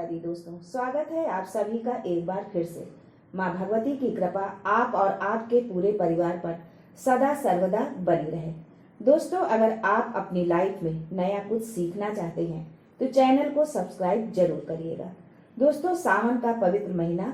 राधे दोस्तों, स्वागत है आप सभी का एक बार फिर से। माँ भगवती की कृपा आप और आपके पूरे परिवार पर सदा सर्वदा बनी रहे। दोस्तों, अगर आप अपनी लाइफ में नया कुछ सीखना चाहते हैं तो चैनल को सब्सक्राइब जरूर करिएगा। दोस्तों, सावन का पवित्र महीना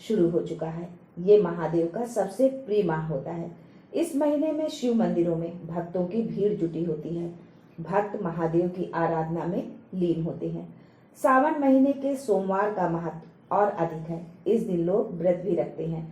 शुरू हो चुका है। ये महादेव का सबसे प्रिय माह होता है। इस महीने में शिव मंदिरों में भक्तों की भीड़ जुटी होती है। भक्त महादेव की आराधना में लीन होते हैं। सावन महीने के सोमवार का महत्व और अधिक है। इस दिन लोग व्रत भी रखते हैं।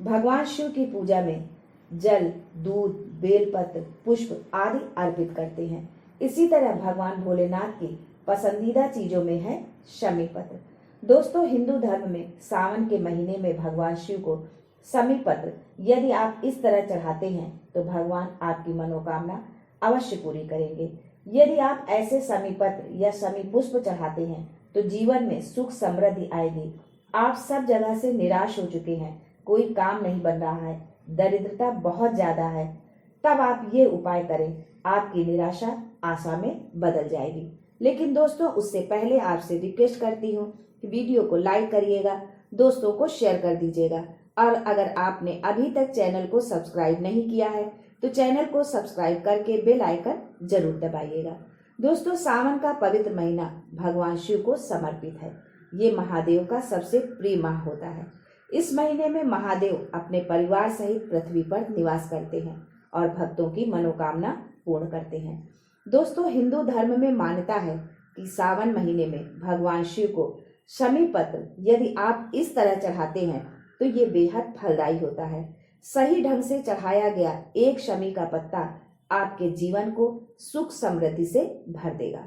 भगवान शिव की पूजा में जल, दूध, बेलपत्र, पुष्प आदि अर्पित करते हैं। इसी तरह भगवान भोलेनाथ की पसंदीदा चीजों में है शमी पत्र। दोस्तों, हिंदू धर्म में सावन के महीने में भगवान शिव को शमी पत्र यदि आप इस तरह चढ़ाते हैं तो भगवान आपकी मनोकामना अवश्य पूरी करेंगे। यदि आप ऐसे शमी पत्र या शमी पुष्प चढ़ाते हैं तो जीवन में सुख समृद्धि आएगी। आप सब जगह से निराश हो चुके हैं, कोई काम नहीं बन रहा है, दरिद्रता बहुत ज्यादा है, तब आप ये उपाय करें, आपकी निराशा आशा में बदल जाएगी। लेकिन दोस्तों, उससे पहले आपसे रिक्वेस्ट करती हूँ कि वीडियो को लाइक करिएगा, दोस्तों को शेयर कर दीजिएगा, और अगर आपने अभी तक चैनल को सब्सक्राइब नहीं किया है तो चैनल को सब्सक्राइब करके बेल आइकन जरूर दबाइएगा। दोस्तों, सावन का पवित्र महीना भगवान शिव को समर्पित है। ये महादेव का सबसे प्रिय माह होता है। इस महीने में महादेव अपने परिवार सहित पृथ्वी पर निवास करते हैं और भक्तों की मनोकामना पूर्ण करते हैं। दोस्तों, हिंदू धर्म में मान्यता है कि सावन महीने में भगवान शिव को शमी पत्र यदि आप इस तरह चढ़ाते हैं तो ये बेहद फलदायी होता है। सही ढंग से चढ़ाया गया एक शमी का पत्ता आपके जीवन को सुख समृद्धि से भर देगा।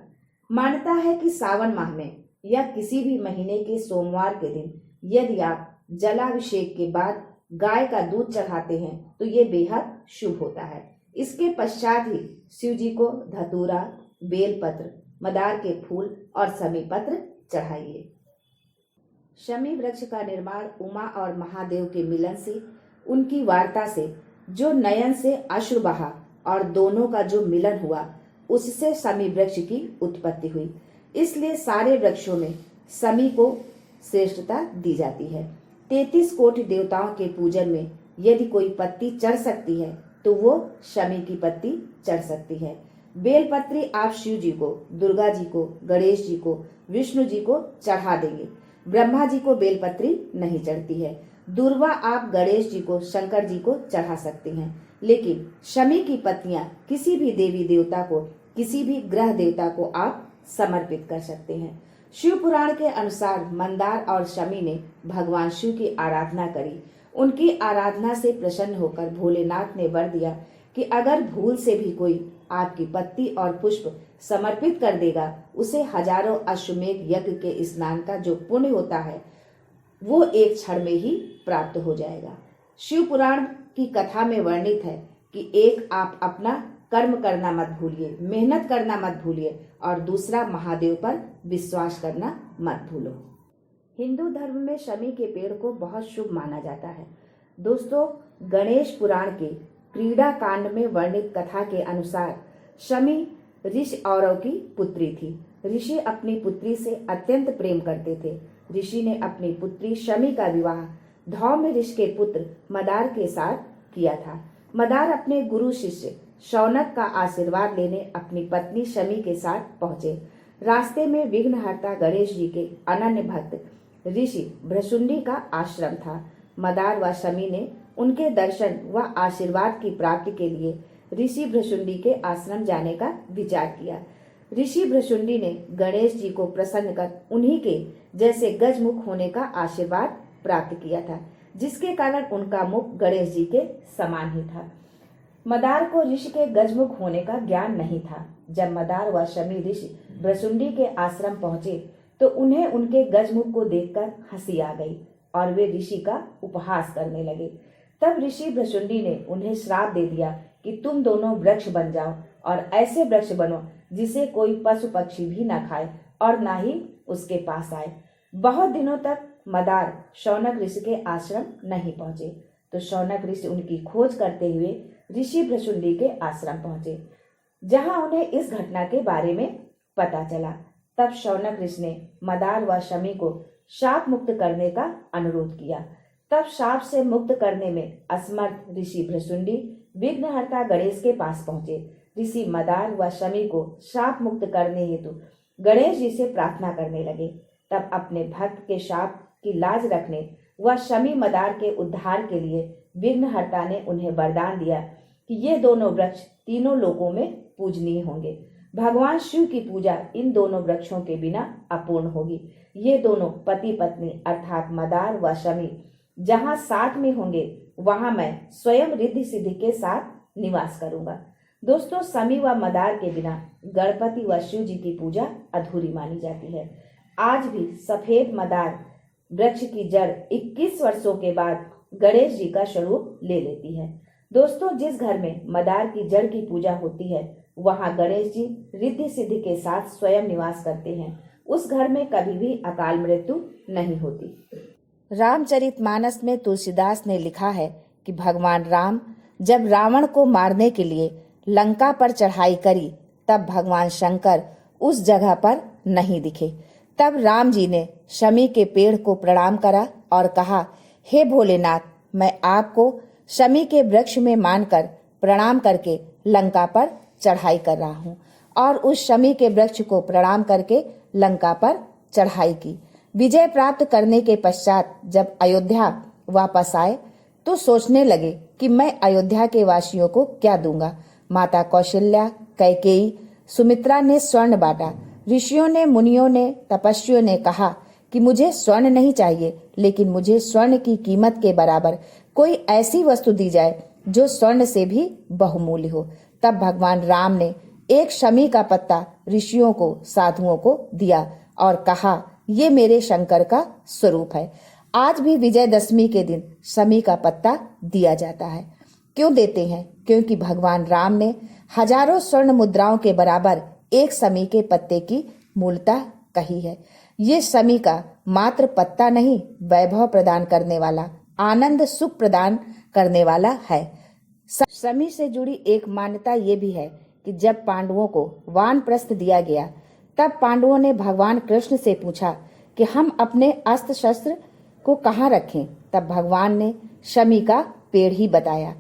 मान्यता है कि सावन माह में या किसी भी महीने के सोमवार के दिन यदि आप जलाभिषेक के बाद गाय का दूध चढ़ाते हैं तो ये बेहद शुभ होता है। इसके पश्चात ही शिव जी को धतूरा, बेलपत्र, मदार के फूल और शमी पत्र चढ़ाइए। शमी वृक्ष का निर्माण उमा और महादेव के मिलन से, उनकी वार्ता से, जो नयन से अश्रु बहा और दोनों का जो मिलन हुआ, उससे शमी वृक्ष की उत्पत्ति हुई। इसलिए सारे वृक्षों में शमी को श्रेष्ठता दी जाती है। 33 कोटि देवताओं के पूजन में यदि कोई पत्ती चढ़ सकती है तो वो शमी की पत्ती चढ़ सकती है। बेलपत्री आप शिव जी को, दुर्गा जी को, गणेश जी को, विष्णु जी को चढ़ा देंगे। ब्रह्मा जी को बेलपत्री नहीं चढ़ती है। दूर्वा आप गणेश जी को, शंकर जी को चढ़ा सकते हैं, लेकिन शमी की पत्तियां किसी भी देवी देवता को, किसी भी ग्रह देवता को आप समर्पित कर सकते हैं। शिव पुराण के अनुसार मंदार और शमी ने भगवान शिव की आराधना करी। उनकी आराधना से प्रसन्न होकर भोलेनाथ ने वर दिया कि अगर भूल से भी कोई आपकी पत्ती और पुष्प समर्पित कर देगा, उसे हजारों अश्वमेध यज्ञ के स्नान का जो पुण्य होता है वो एक क्षण में ही प्राप्त हो जाएगा। शिव पुराण की कथा में वर्णित है कि एक, आप अपना कर्म करना मत भूलिए, मेहनत करना मत भूलिए, और दूसरा, महादेव पर विश्वास करना मत भूलो। हिंदू धर्म में शमी के पेड़ को बहुत शुभ माना जाता है। दोस्तों, गणेश पुराण के क्रीड़ा कांड में वर्णित कथा के अनुसार शमी ऋषि औरव की पुत्री थी। ऋषि अपनी पुत्री से अत्यंत प्रेम करते थे। ऋषि ने अपनी पुत्री शमी का विवाह धौम्य ऋषि के पुत्र मदार के साथ किया था। मदार अपने गुरु शिष्य शौनक का आशीर्वाद लेने अपनी पत्नी शमी के साथ पहुंचे। रास्ते में विघ्नहर्ता गणेश जी के अनन्य भक्त ऋषि भृशुंडी का आश्रम था। मदार व शमी ने उनके दर्शन व आशीर्वाद की प्राप्ति के लिए ऋषि भृशुंडी के आश्रम जाने का विचार किया। ऋषि भृशुंडी ने गणेश जी को प्रसन्न कर उन्हीं के जैसे गजमुख होने का आशीर्वाद प्राप्त किया था, जिसके कारण उनका मुख गणेश जी के समान ही था। मदार को ऋषि के गजमुख होने का ज्ञान नहीं था। जब मदार व शमी ऋषि भृशुंडी के आश्रम पहुंचे तो उन्हें उनके गजमुख को देखकर हंसी आ गई और वे ऋषि का उपहास करने लगे। तब ऋषि भृशुंडी ने उन्हें श्राप दे दिया कि तुम दोनों वृक्ष बन जाओ और ऐसे वृक्ष बनो जिसे कोई पशु पक्षी भी न खाए और न ही उसके पास आए। बहुत दिनों तक मदार शौनक ऋषि के आश्रम नहीं पहुंचे तो शौनक ऋषि उनकी खोज करते हुए ऋषि भृशुंडी के आश्रम पहुंचे, जहां उन्हें इस घटना के बारे में पता चला। तब शौनक ऋषि ने मदार व शमी को शाप मुक्त करने का अनुरोध किया। तब शाप से मुक्त करने में असमर्थ ऋषि भृशुंडी विघ्नहर्ता गणेश के पास पहुंचे। ऋषि मदार व शमी को शाप मुक्त करने हेतु गणेश जी से प्रार्थना करने लगे। तब अपने भक्त के शाप की लाज रखने व शमी मदार के उद्धार के लिए विघ्नहर्ता ने उन्हें वरदान दिया कि ये दोनों वृक्ष तीनों लोकों में पूजनीय होंगे। भगवान शिव की पूजा इन दोनों वृक्षों के बिना अपूर्ण होगी। ये दोनों पति पत्नी अर्थात मदार व शमी जहाँ साथ में होंगे वहां मैं स्वयं रिद्धि सिद्धि के साथ निवास करूंगा। दोस्तों, शमी व मदार के बिना गणपति व शिव जी की पूजा अधूरी मानी जाती है। आज भी सफेद मदार वृक्ष की जड़ 21 वर्षों के बाद गणेश जी का स्वरूप ले लेती है। दोस्तों, जिस घर में मदार की जड़ की पूजा होती है वहां गणेश जी रिद्धि सिद्धि के साथ स्वयं निवास करते हैं। उस घर में कभी भी अकाल मृत्यु नहीं होती। रामचरितमानस में तुलसीदास ने लिखा है कि भगवान राम जब रावण को मारने के लिए लंका पर चढ़ाई करी तब भगवान शंकर उस जगह पर नहीं दिखे। तब राम जी ने शमी के पेड़ को प्रणाम करा और कहा, हे भोलेनाथ, मैं आपको शमी के वृक्ष में मानकर प्रणाम करके लंका पर चढ़ाई कर रहा हूँ। और उस शमी के वृक्ष को प्रणाम करके लंका पर चढ़ाई की। विजय प्राप्त करने के पश्चात जब अयोध्या वापस आए तो सोचने लगे कि मैं अयोध्या के वासियों को क्या दूंगा। माता कौशल्या, कैकेयी, सुमित्रा ने स्वर्ण बांटा। ऋषियों ने, मुनियों ने, तपस्वियों ने कहा कि मुझे स्वर्ण नहीं चाहिए, लेकिन मुझे स्वर्ण की कीमत के बराबर कोई ऐसी वस्तु दी जाए जो स्वर्ण से भी बहुमूल्य हो। तब भगवान राम ने एक शमी का पत्ता ऋषियों को, साधुओं को दिया और कहा, ये मेरे शंकर का स्वरूप है। आज भी विजयदशमी के दिन शमी का पत्ता दिया जाता है। क्यों देते हैं? क्योंकि भगवान राम ने हजारों स्वर्ण मुद्राओं के बराबर एक शमी के पत्ते की मूलता कही है। ये शमी का मात्र पत्ता नहीं, वैभव प्रदान करने वाला, आनंद सुख प्रदान करने वाला है। शमी से जुड़ी एक मान्यता ये भी है कि जब पांडवों को वानप्रस्थ दिया गया तब पांडवों ने भगवान कृष्ण से पूछा कि हम अपने अस्त्र शस्त्र को कहाँ रखें। तब भगवान ने शमी का पेड़ ही बताया।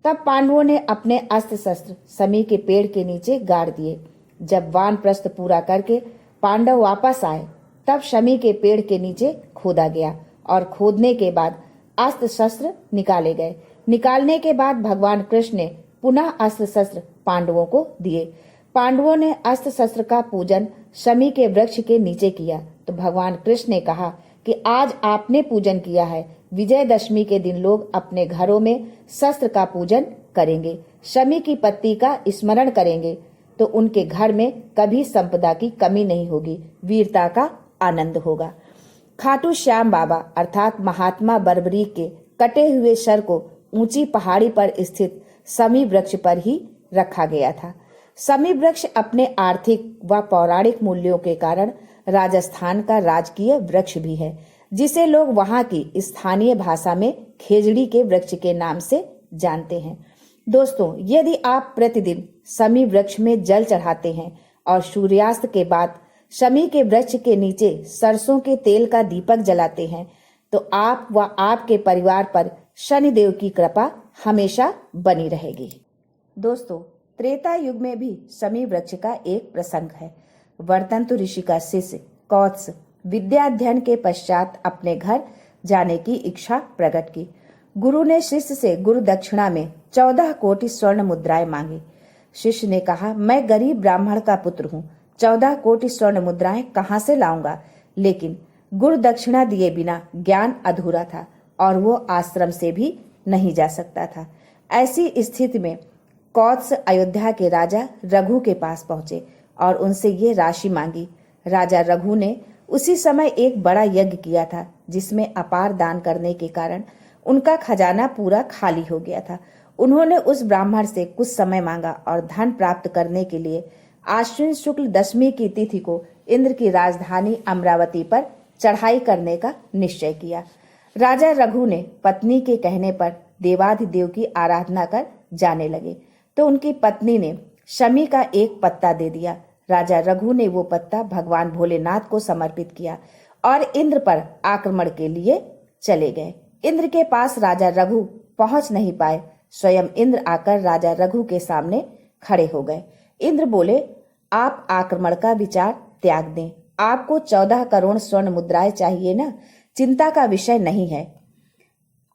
तब पांडवों ने अपने अस्त्र शस्त्र शमी के पेड़ के नीचे गाड़ दिए। जब वानप्रस्थ पूरा करके पांडव वापस आए तब शमी के पेड़ के नीचे खोदा गया और खोदने के बाद अस्त्र शस्त्र निकाले गए। निकालने के बाद भगवान कृष्ण ने पुनः अस्त्र शस्त्र पांडवों को दिए। पांडवों ने अस्त्र शस्त्र का पूजन शमी के वृक्ष के नीचे किया तो भगवान कृष्ण ने कहा कि आज आपने पूजन किया है, विजयदशमी के दिन लोग अपने घरों में शस्त्र का पूजन करेंगे, शमी की पत्ती का स्मरण करेंगे तो उनके घर में कभी संपदा की कमी नहीं होगी, वीरता का आनंद होगा। खाटू श्याम बाबा अर्थात महात्मा बर्बरीक के कटे हुए सर को ऊंची पहाड़ी पर स्थित शमी वृक्ष पर ही रखा गया था। शमी वृक्ष अपने आर्थिक व पौराणिक मूल्यों के कारण राजस्थान का राजकीय वृक्ष भी है, जिसे लोग वहां की स्थानीय भाषा में खेजड़ी के वृक्ष के नाम से जानते हैं। दोस्तों, यदि आप प्रतिदिन शमी वृक्ष में जल चढ़ाते हैं और सूर्यास्त के बाद शमी के वृक्ष के नीचे सरसों के तेल का दीपक जलाते हैं तो आप व आपके परिवार पर शनिदेव की कृपा हमेशा बनी रहेगी। दोस्तों, त्रेता युग में भी शमी वृक्ष का एक प्रसंग है। वर्तंतु ऋषि का शिष्य कौत्स विद्या अध्ययन के पश्चात अपने घर जाने की इच्छा प्रकट की। गुरु ने शिष्य से गुरु दक्षिणा में 14 कोटि स्वर्ण मुद्राएं मांगी। शिष्य ने कहा, मैं गरीब ब्राह्मण का पुत्र हूँ, 14 कोटि स्वर्ण मुद्राएं कहाँ से लाऊंगा। लेकिन गुरु दक्षिणा दिए बिना ज्ञान अधूरा था और वो आश्रम से भी नहीं जा सकता था। ऐसी स्थिति में कौत्स अयोध्या के राजा रघु के पास पहुंचे और उनसे ये राशि मांगी। राजा रघु ने उसी समय एक बड़ा यज्ञ किया था जिसमें अपार दान करने के कारण उनका खजाना पूरा खाली हो गया था। उन्होंने उस ब्राह्मण से कुछ समय मांगा और धन प्राप्त करने के लिए आश्विन शुक्ल दशमी की तिथि को इंद्र की राजधानी अमरावती पर चढ़ाई करने का निश्चय किया। राजा रघु ने पत्नी के कहने पर देवाधिदेव की आराधना कर जाने लगे तो उनकी पत्नी ने शमी का एक पत्ता दे दिया। राजा रघु ने वो पत्ता भगवान भोलेनाथ को समर्पित किया और इंद्र पर आक्रमण के लिए चले गए। इंद्र के पास राजा रघु पहुंच नहीं पाए। स्वयं इंद्र आकर राजा रघु के सामने खड़े हो गए। इंद्र बोले, आप आक्रमण का विचार त्याग दें। आपको 14 करोड़ स्वर्ण मुद्राएं चाहिए ना, चिंता का विषय नहीं है।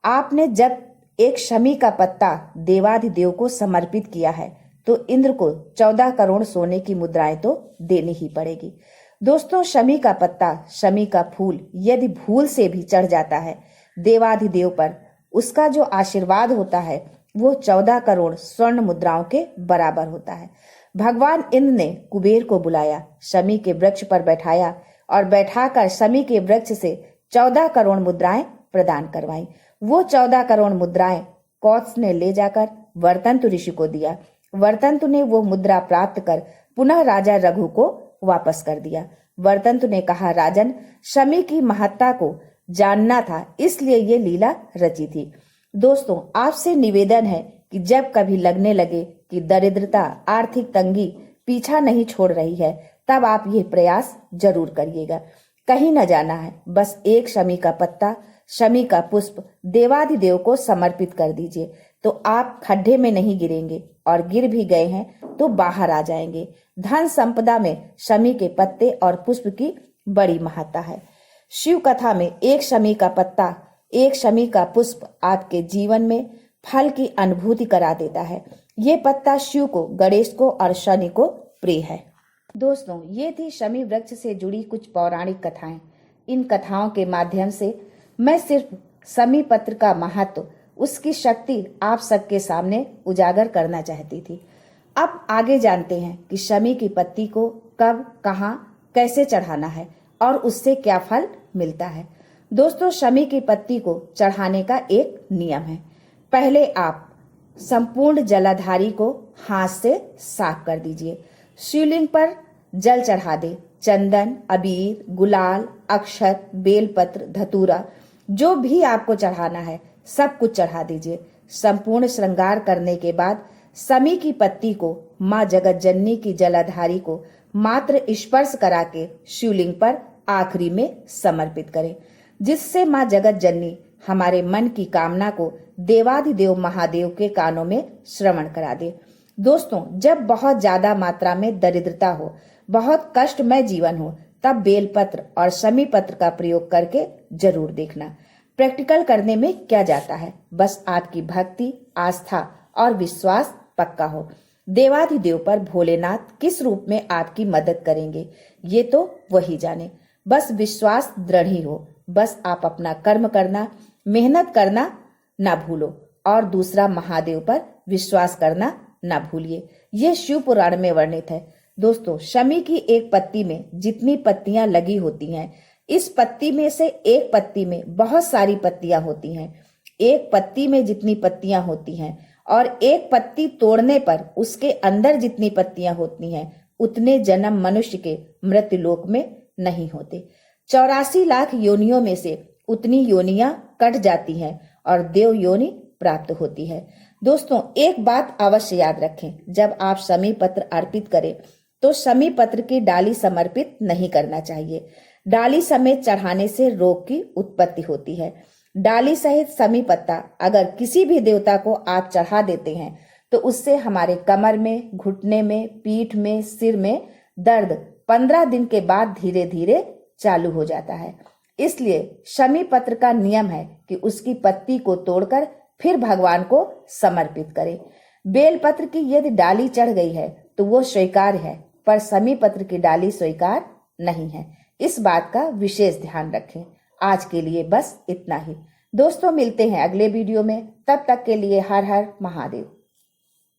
आपने जब एक शमी का पत्ता देवाधिदेव को समर्पित किया है तो इंद्र को 14 करोड़ सोने की मुद्राएं तो देनी ही पड़ेगी। दोस्तों, शमी का पत्ता, शमी का फूल यदि भूल से भी चढ़ जाता है देवाधिदेव पर, उसका जो आशीर्वाद होता है वो 14 करोड़ स्वर्ण मुद्राओं के बराबर होता है। भगवान इंद्र ने कुबेर को बुलाया, शमी के वृक्ष पर बैठाया और बैठाकर शमी के वृक्ष से 14 करोड़ मुद्राएं प्रदान करवाई। वो 14 करोड़ मुद्राएं कौत्स ने ले जाकर वर्तंतु ऋषि को दिया। वर्तंतु ने वो मुद्रा प्राप्त कर पुनः राजा रघु को वापस कर दिया। वर्तंतु ने कहा, राजन, शमी की महत्ता को जानना था, इसलिए ये लीला रची थी। दोस्तों, आपसे निवेदन है कि जब कभी लगने लगे कि दरिद्रता, आर्थिक तंगी पीछा नहीं छोड़ रही है, तब आप ये प्रयास जरूर करिएगा। कहीं न जाना है, बस एक शमी का पत्ता, शमी का पुष्प देवाधिदेव को समर्पित कर दीजिए तो आप खड्डे में नहीं गिरेंगे, और गिर भी गए हैं तो बाहर आ जाएंगे। धन संपदा में शमी के पत्ते और पुष्प की बड़ी महत्ता है। शिव कथा में एक शमी का पत्ता, एक शमी का पुष्प आपके जीवन में फल की अनुभूति करा देता है। ये पत्ता शिव को, गणेश को और शनि को प्रिय है। दोस्तों, ये थी शमी वृक्ष से जुड़ी कुछ पौराणिक कथाएं। इन कथाओं के माध्यम से मैं सिर्फ शमी पत्र का महत्व, उसकी शक्ति आप सबके सामने उजागर करना चाहती थी। अब आगे जानते हैं कि शमी की पत्ती को कब, कहां, कैसे चढ़ाना है और उससे क्या फल मिलता है। दोस्तों, शमी की पत्ती को चढ़ाने का एक नियम है। पहले आप संपूर्ण जलाधारी को हाथ से साफ कर दीजिए। शिवलिंग पर जल चढ़ा दे। चंदन, अबीर, गुलाल, अक्षत, बेलपत्र, धतूरा, जो भी आपको चढ़ाना है सब कुछ चढ़ा दीजिए। संपूर्ण श्रृंगार करने के बाद शमी की पत्ती को माँ जगत जननी की जलाधारी को मात्र स्पर्श करा के शिवलिंग पर आखिरी में समर्पित करें, जिससे माँ जगत जननी हमारे मन की कामना को देवाधिदेव महादेव के कानों में श्रवण करा दे। दोस्तों, जब बहुत ज्यादा मात्रा में दरिद्रता हो, बहुत कष्टमय जीवन हो, तब बेलपत्र और शमी पत्र का प्रयोग करके जरूर देखना। प्रैक्टिकल करने में क्या जाता है, बस आपकी भक्ति, आस्था और विश्वास पक्का हो। देवाधिदेव पर भोलेनाथ किस रूप में आपकी मदद करेंगे ये तो वही जाने। बस विश्वास दृढ़ ही हो। बस आप अपना कर्म करना, मेहनत करना ना भूलो और दूसरा महादेव पर विश्वास करना ना भूलिए। ये शिव पुराण में वर्णित है। दोस्तों, शमी की एक पत्ती में जितनी पत्तियां लगी होती हैं, इस पत्ती में से एक पत्ती में बहुत सारी पत्तियां होती हैं। एक पत्ती में जितनी पत्तियां होती हैं और एक पत्ती तोड़ने पर उसके अंदर जितनी पत्तियां होती हैं, उतने जन्म मनुष्य के मृत्युलोक में नहीं होते। 84 लाख योनियों में से उतनी योनियां कट जाती हैं और देव योनि प्राप्त होती है। दोस्तों, एक बात अवश्य याद रखें, जब आप शमी पत्र अर्पित करें तो शमी पत्र की डाली समर्पित नहीं करना चाहिए। डाली समेत चढ़ाने से रोग की उत्पत्ति होती है। डाली सहित शमी पत्ता अगर किसी भी देवता को आप चढ़ा देते हैं तो उससे हमारे कमर में, घुटने में, पीठ में, सिर में दर्द 15 दिन के बाद धीरे धीरे चालू हो जाता है। इसलिए शमी पत्र का नियम है कि उसकी पत्ती को तोड़कर फिर भगवान को समर्पित करें। बेलपत्र की यदि डाली चढ़ गई है तो वो स्वीकार है, पर शमी पत्र की डाली स्वीकार नहीं है। इस बात का विशेष ध्यान रखें। आज के लिए बस इतना ही। दोस्तों, मिलते हैं अगले वीडियो में। तब तक के लिए हर हर महादेव।